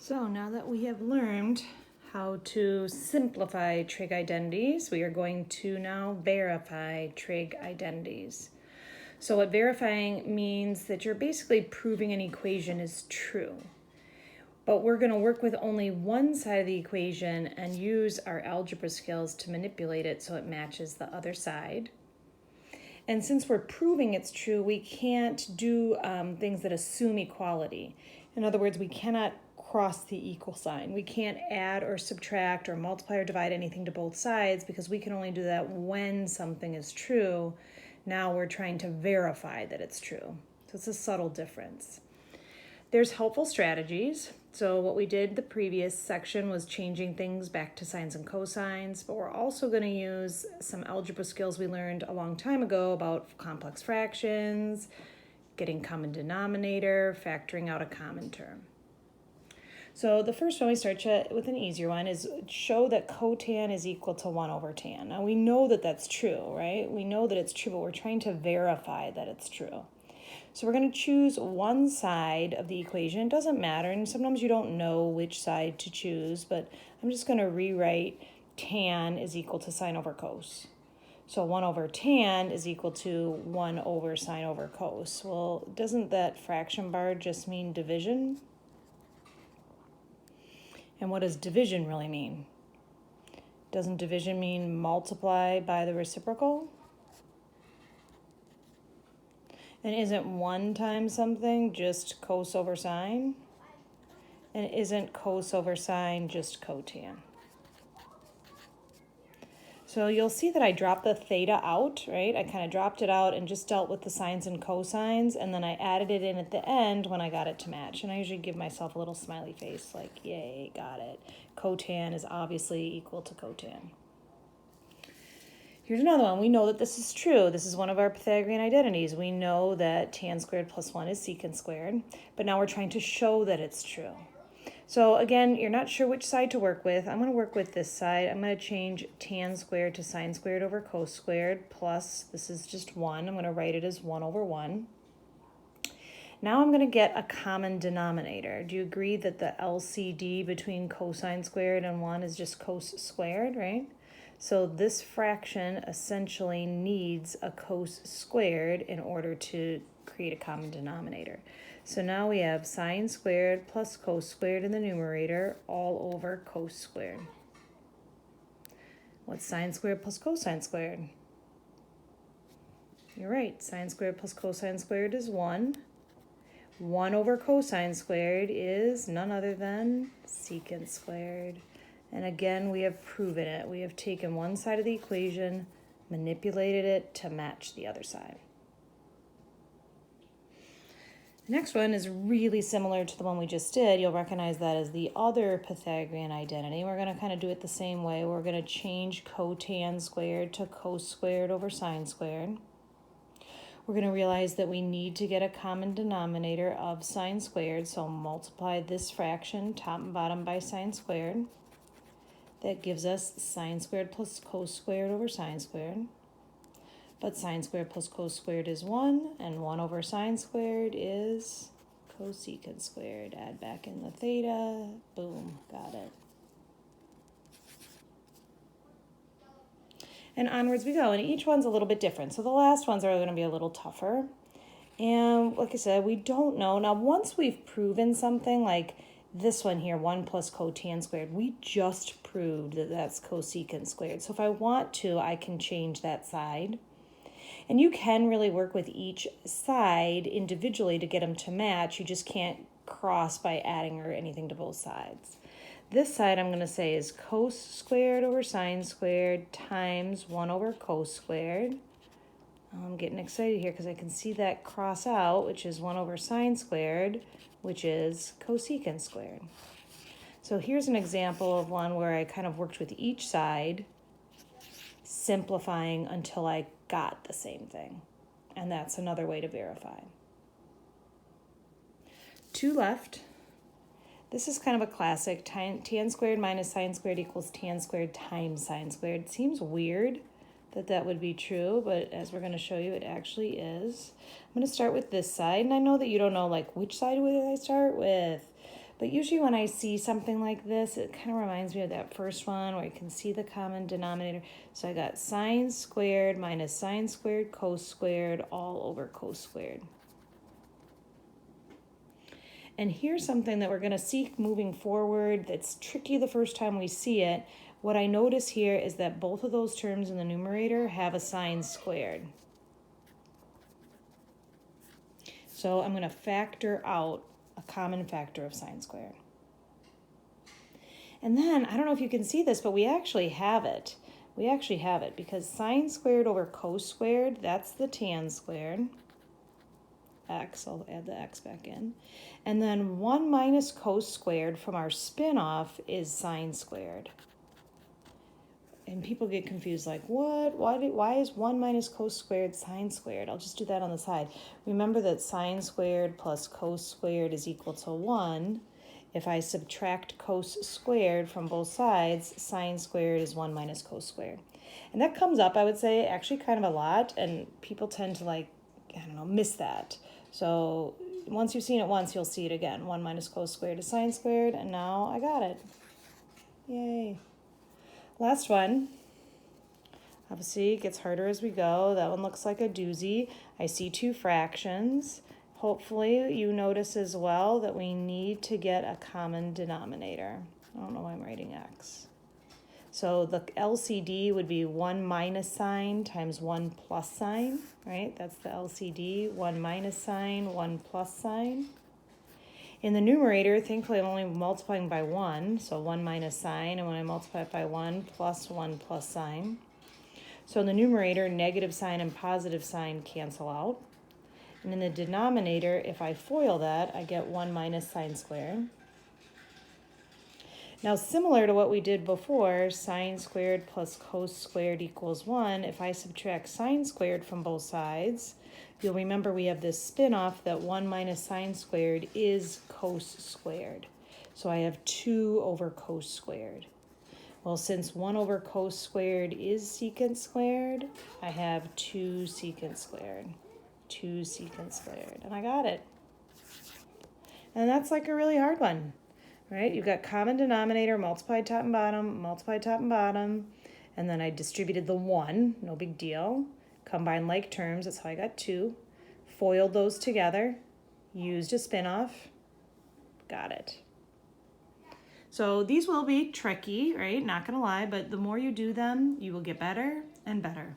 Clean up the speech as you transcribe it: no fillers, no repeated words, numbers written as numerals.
So now that we have learned how to simplify trig identities, we are going to now verify trig identities. So what verifying means that you're basically proving an equation is true. But we're going to work with only one side of the equation and use our algebra skills to manipulate it so it matches the other side. And since we're proving it's true, we can't do things that assume equality. In other words, we cannot cross the equal sign. We can't add or subtract or multiply or divide anything to both sides because we can only do that when something is true. Now we're trying to verify that it's true. So it's a subtle difference. There's helpful strategies. So what we did the previous section was changing things back to sines and cosines, but we're also going to use some algebra skills we learned a long time ago about complex fractions, getting common denominator, factoring out a common term. So the first one we start with an easier one is show that cotan is equal to 1 over tan. Now we know that that's true, right? We know that it's true, but we're trying to verify that it's true. So we're going to choose one side of the equation. It doesn't matter, and sometimes you don't know which side to choose, but I'm just going to rewrite tan is equal to sine over cos. So 1 over tan is equal to 1 over sine over cos. Well, doesn't that fraction bar just mean division? And what does division really mean? Doesn't division mean multiply by the reciprocal? And isn't 1 times something just cos over sine? And isn't cos over sine just cotan? So you'll see that I dropped the theta out, right? I kind of dropped it out and just dealt with the sines and cosines, and then I added it in at the end when I got it to match. And I usually give myself a little smiley face like, yay, got it. Cotan is obviously equal to cotan. Here's another one. We know that this is true. This is one of our Pythagorean identities. We know that tan squared plus 1 is secant squared, but now we're trying to show that it's true. So again, you're not sure which side to work with. I'm going to work with this side. I'm going to change tan squared to sine squared over cos squared plus, this is just 1. I'm going to write it as 1 over 1. Now I'm going to get a common denominator. Do you agree that the LCD between cosine squared and 1 is just cos squared, right? So this fraction essentially needs a cos squared in order to create a common denominator. So now we have sine squared plus cos squared in the numerator all over cos squared. What's sine squared plus cosine squared? You're right, sine squared plus cosine squared is 1. 1 over cosine squared is none other than secant squared. And again, we have proven it. We have taken one side of the equation, manipulated it to match the other side. The next one is really similar to the one we just did. You'll recognize that as the other Pythagorean identity. We're going to kind of do it the same way. We're going to change cotan squared to cos squared over sine squared. We're going to realize that we need to get a common denominator of sine squared, so multiply this fraction top and bottom by sine squared. That gives us sine squared plus cos squared over sine squared. But sine squared plus cos squared is 1, and 1 over sine squared is cosecant squared. Add back in the theta. Boom, got it. And onwards we go, and each one's a little bit different. So the last ones are going to be a little tougher. And like I said, we don't know. Now, once we've proven something like this one here, 1 plus cotan squared, we just proved that that's cosecant squared. So if I want to, I can change that side. And you can really work with each side individually to get them to match. You just can't cross by adding or anything to both sides. This side I'm going to say is cos squared over sine squared times 1 over cos squared. I'm getting excited here because I can see that cross out, which is 1 over sine squared, which is cosecant squared. So here's an example of one where I kind of worked with each side, simplifying until I got the same thing. And that's another way to verify. 2 left. This is kind of a classic. Tan squared minus sine squared equals tan squared times sine squared. It seems weird that that would be true, but as we're going to show you, it actually is. I'm going to start with this side, and I know that you don't know like which side would I start with, But usually when I see something like this, it kind of reminds me of that first one where you can see the common denominator. So I got sine squared minus sine squared cos squared all over cos squared. And here's something that we're going to see moving forward that's tricky the first time we see it. What I notice here is that both of those terms in the numerator have a sine squared. So I'm going to factor out a common factor of sine squared. And then, I don't know if you can see this, but we actually have it. We actually have it because sine squared over cos squared, that's the tan squared. X, I'll add the x back in. And then 1 minus cos squared from our spin-off is sine squared. And people get confused, like, what? Why is 1 minus cos squared sine squared? I'll just do that on the side. Remember that sine squared plus cos squared is equal to 1. If I subtract cos squared from both sides, sine squared is 1 minus cos squared. And that comes up, I would say, actually kind of a lot, and people tend to, like, I don't know, miss that. So once you've seen it once, you'll see it again. 1 minus cos squared is sine squared, and now I got it. Yay. Last one. Obviously, it gets harder as we go. That one looks like a doozy. I see 2 fractions. Hopefully, you notice as well that we need to get a common denominator. I don't know why I'm writing x. So the LCD would be 1 minus sign times 1 plus sign, right? That's the LCD, 1 minus sign, 1 plus sign. In the numerator, thankfully, I'm only multiplying by 1, so 1 minus sign, and when I multiply it by 1 plus sign. So in the numerator, negative sign and positive sign cancel out. And in the denominator, if I FOIL that, I get 1 minus sine squared. Now, similar to what we did before, sine squared plus cos squared equals 1, if I subtract sine squared from both sides, you'll remember we have this spin-off that 1 minus sine squared is cos squared. So I have 2 over cos squared. Well, since 1 over cos squared is secant squared, I have 2 secant squared. 2 secant squared. And I got it. And that's like a really hard one, right? You've got common denominator, multiplied top and bottom, and then I distributed the 1, no big deal. Combined like terms, that's how I got 2. Foiled those together, used a spin-off, got it. So these will be tricky, right? Not gonna lie, but the more you do them, you will get better and better.